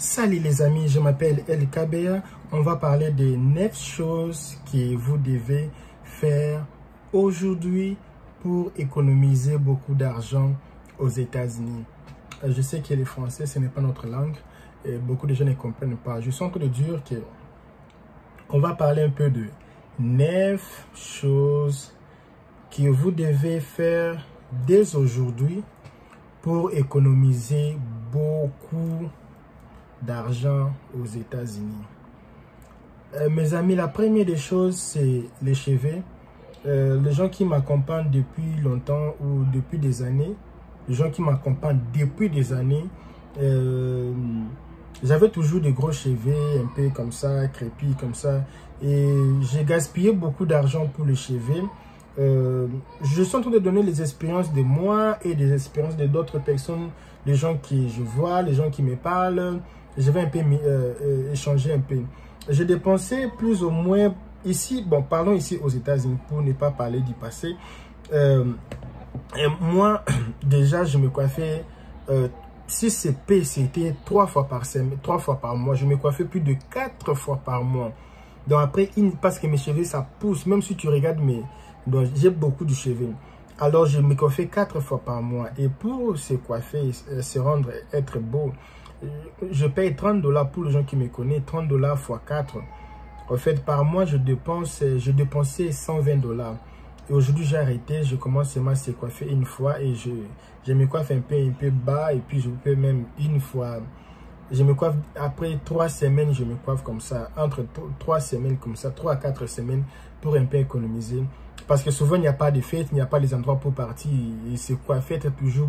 Salut les amis, je m'appelle LKBA. On va parler des 9 choses que vous devez faire aujourd'hui pour économiser beaucoup d'argent aux États-Unis. Je sais que le français, ce n'est pas notre langue et beaucoup de gens ne comprennent pas. Je suis en train de dire que on va parler un peu de 9 choses que vous devez faire dès aujourd'hui pour économiser beaucoup d'argent aux États-Unis. Mes amis, la première des choses, c'est les cheveux. Les gens qui m'accompagnent depuis longtemps ou depuis des années, j'avais toujours des gros cheveux, un peu comme ça, crépus comme ça. Et j'ai gaspillé beaucoup d'argent pour les cheveux. Je suis en train de donner les expériences de moi et des expériences de d'autres personnes, les gens qui je vois, les gens qui me parlent. Je vais un peu échanger un peu. J'ai dépensé plus ou moins ici, bon, parlons ici aux États-Unis pour ne pas parler du passé. Moi, déjà, je me coiffais, si c'était 3 fois par semaine, 3 fois par mois, je me coiffais plus de 4 fois par mois. Donc après, parce que mes cheveux, ça pousse, même si tu regardes donc j'ai beaucoup de cheveux. Alors, je me coiffais 4 fois par mois. Et pour se coiffer, se rendre, être beau, je paye $30 pour les gens qui me connaissent, $30 x 4. En fait, par mois, je dépensais $120. Et aujourd'hui, j'ai arrêté, je commence seulement à se coiffer une fois et je me coiffe un peu bas et puis je peux même une fois. Je me coiffe après 3 semaines, je me coiffe comme ça, entre 3 semaines comme ça, 3 à 4 semaines pour un peu économiser. Parce que souvent, il n'y a pas de fête, il n'y a pas les endroits pour partir. Et se coiffer, être toujours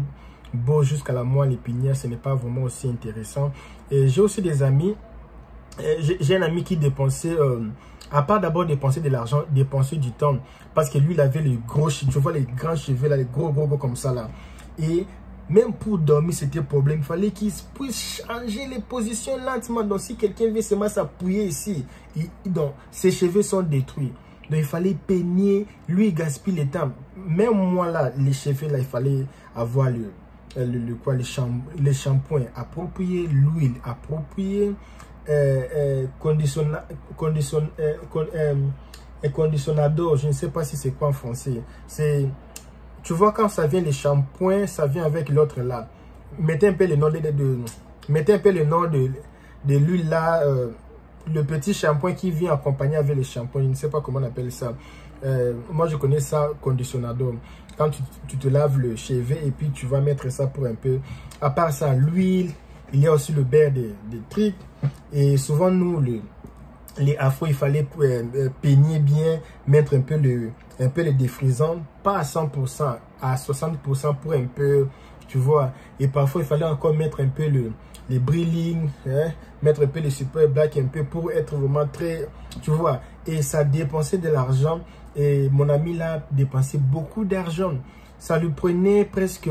beau jusqu'à la moelle épinière, ce n'est pas vraiment aussi intéressant. Et j'ai aussi des amis, j'ai un ami qui dépensait, à part d'abord dépenser de l'argent, dépenser du temps. Parce que lui, il avait les gros cheveux, tu vois les grands cheveux, là, les gros comme ça là. Et même pour dormir, c'était problème. Il fallait qu'il puisse changer les positions lentement. Donc, si quelqu'un vient seulement s'appuyer ici, donc, ses cheveux sont détruits. Donc, il fallait peigner. Lui, il gaspille le temps. Même moi, là, les cheveux, là, il fallait avoir les shampoings appropriés, l'huile appropriée, conditionnador, je ne sais pas si c'est quoi en français. C'est... Tu vois, quand ça vient les shampoings, ça vient avec l'autre là. Mettez un peu le nom mettez un peu le nom de l'huile là, le petit shampoing qui vient accompagner avec les shampoings. Je ne sais pas comment on appelle ça. Moi, je connais ça, conditionnador. Quand tu te laves le cheveu et puis tu vas mettre ça pour un peu. À part ça, l'huile, il y a aussi le beurre des trucs. Et souvent, nous, les afros, il fallait peigner bien, mettre un peu le défrisant, pas à 100%, à 60% pour un peu, tu vois. Et parfois, il fallait encore mettre un peu les brillings, hein, mettre un peu les super black, un peu pour être vraiment très, tu vois. Et ça dépensait de l'argent. Et mon ami là dépensé beaucoup d'argent. Ça lui prenait presque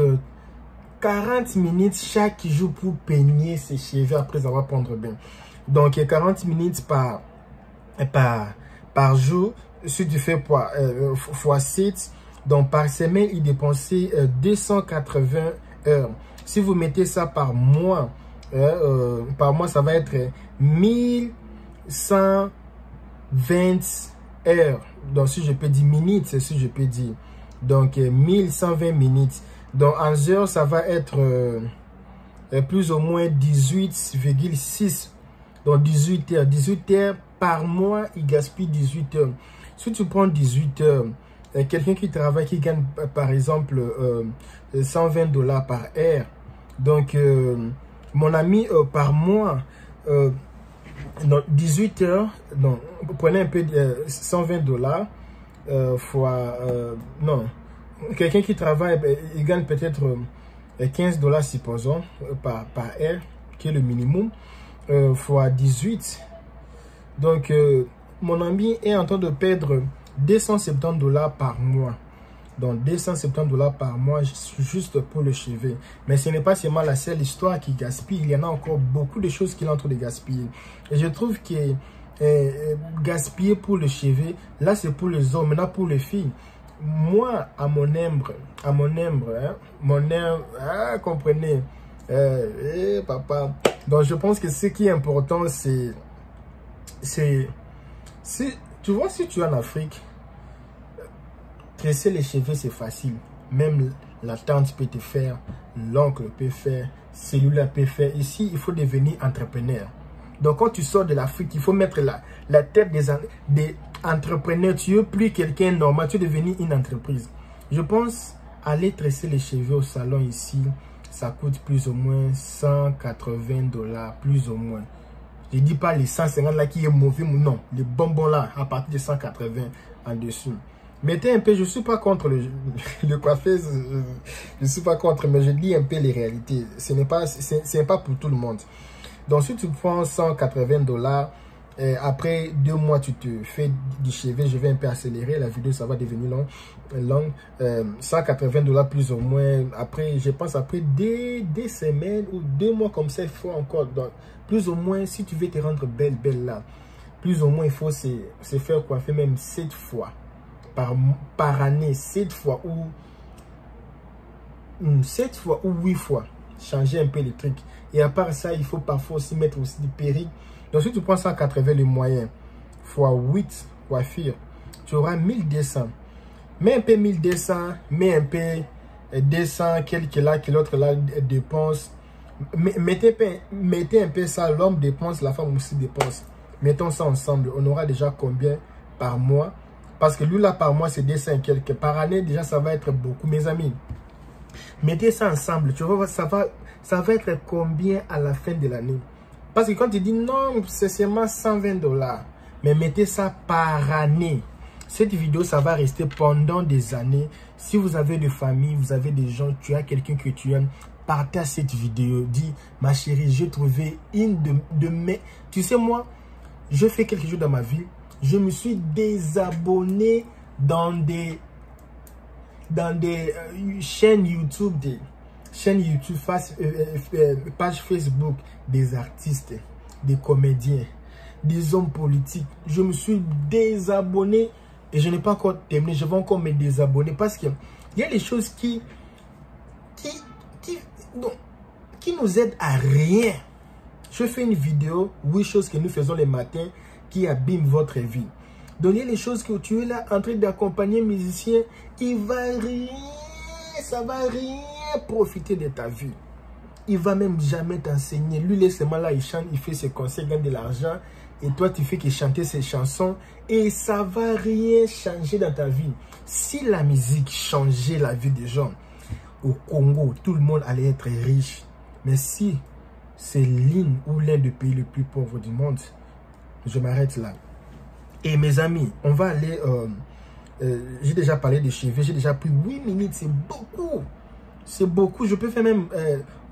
40 minutes chaque jour pour peigner ses cheveux après avoir prendre bain. Donc 40 minutes par jour, si tu fais fois 7, donc par semaine, il dépensait 280 heures. Si vous mettez ça par mois, ça va être 1120 heures. Donc si je peux dire minutes, c'est si je peux dire. Donc 1120 minutes. Donc en heures, ça va être plus ou moins 18,6. Donc 18 heures. 18 heures par mois, il gaspille 18 heures. Si tu prends 18 heures, quelqu'un qui travaille, qui gagne par exemple $120 par heure. Donc mon ami par mois, donc 18 heures, donc prenez un peu $120 fois, non, quelqu'un qui travaille, il gagne peut-être $15 supposons par heure, qui est le minimum, fois 18. Donc mon ami est en train de perdre $270 par mois. Donc $270 par mois juste pour le cheveu. Mais ce n'est pas seulement la seule histoire qui gaspille. Il y en a encore beaucoup de choses qu'il est en train de gaspiller. Et je trouve que gaspiller pour le cheveu, là c'est pour les hommes, maintenant pour les filles. Moi, à mon humble, comprenez, papa, Donc, je pense que ce qui est important, c'est tu vois, si tu es en Afrique, tresser les cheveux, c'est facile. Même la tante peut te faire, l'oncle peut faire, celui-là peut faire. Ici, il faut devenir entrepreneur. Donc, quand tu sors de l'Afrique, il faut mettre la tête des entrepreneurs. Tu n'es plus quelqu'un normal, tu es devenu une entreprise. Je pense, aller tresser les cheveux au salon ici, ça coûte plus ou moins $180, plus ou moins. Je ne dis pas les 150 là qui est mauvais, non. Les bonbons là, à partir de 180 en dessous. Mettez un peu, je ne suis pas contre le coiffeur, je ne suis pas contre, mais je dis un peu les réalités. Ce n'est pas pour tout le monde. Donc, si tu prends $180, après 2 mois, tu te fais du cheveu, je vais un peu accélérer, la vidéo, ça va devenir long. $180 plus ou moins, après, je pense après des semaines ou 2 mois comme ça, il faut encore, donc, plus ou moins, si tu veux te rendre belle là, plus ou moins, il faut se faire coiffer même 7 fois par année, 7 fois ou 8 fois, changer un peu les trucs. Et à part ça, il faut parfois aussi mettre aussi des perruques. Donc, si tu prends 180 le moyen, fois 8 coiffures, tu auras 1200. Mets un peu 1200, mets un peu 200, quelques là, que l'autre là dépense. Mettez un peu ça, l'homme dépense, la femme aussi dépense. Mettons ça ensemble, on aura déjà combien par mois? Parce que lui là, par mois, c'est 200 quelques. Par année, déjà, ça va être beaucoup, mes amis. Mettez ça ensemble, tu vois, ça va être combien à la fin de l'année? Parce que quand tu dis non, c'est seulement $120, mais mettez ça par année. Cette vidéo, ça va rester pendant des années. Si vous avez des familles, vous avez des gens, tu as quelqu'un que tu aimes, partage cette vidéo. Dis, ma chérie, j'ai trouvé une de mes... Tu sais, moi, je fais quelque chose dans ma vie. Je me suis désabonné dans des chaînes YouTube, page Facebook, des artistes, des comédiens, des hommes politiques. Je me suis désabonné et je n'ai pas encore terminé. Je vais encore me désabonner parce qu'il y a des choses qui nous aident à rien. Je fais une vidéo, 8 choses que nous faisons les matins qui abîment votre vie. Donc, il y a les choses que tu es là en train d'accompagner un musicien, il va rien, ça va rien profiter de ta vie. Il va même jamais t'enseigner. Lui, laisse-moi là, il chante, il fait ses concerts, il gagne de l'argent. Et toi, tu fais que chanter ses chansons. Et ça va rien changer dans ta vie. Si la musique changeait la vie des gens, au Congo, tout le monde allait être riche. Mais si c'est l'une ou l'un des pays les plus pauvres du monde, je m'arrête là. Et mes amis, on va aller... j'ai déjà parlé de cheveux, j'ai déjà pris 8 minutes, c'est beaucoup. C'est beaucoup, je peux faire même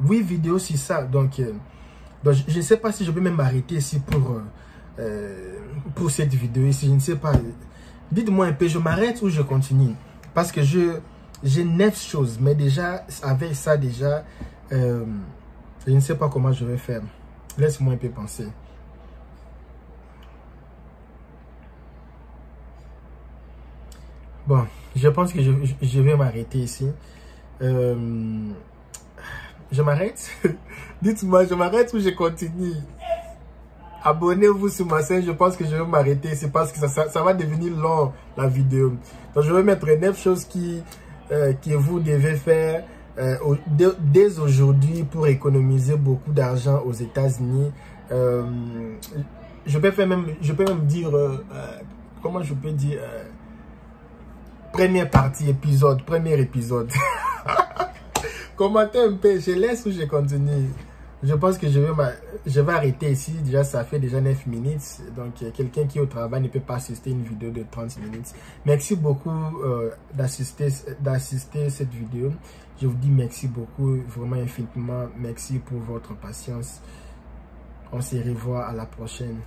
8 vidéos sur ça. Donc je ne sais pas si je peux même m'arrêter ici pour cette vidéo ici, je ne sais pas. Dites-moi un peu, je m'arrête ou je continue? Parce que j'ai 9 choses, mais déjà, avec ça déjà, je ne sais pas comment je vais faire. Laisse-moi un peu penser. Bon, je pense que je vais m'arrêter ici. Je m'arrête? Dites-moi, je m'arrête ou je continue? Abonnez-vous sur ma chaîne, je pense que je vais m'arrêter ici parce que ça va devenir long la vidéo. Donc je vais mettre 9 choses que vous devez faire dès aujourd'hui pour économiser beaucoup d'argent aux États-Unis. Je peux même dire, comment je peux dire... Première partie, premier épisode. Commentez un peu, je laisse ou je continue? Je pense que je vais arrêter ici. Déjà, ça fait déjà 9 minutes. Donc, quelqu'un qui est au travail ne peut pas assister une vidéo de 30 minutes. Merci beaucoup d'assister cette vidéo. Je vous dis merci beaucoup, vraiment infiniment. Merci pour votre patience. On se revoit à la prochaine.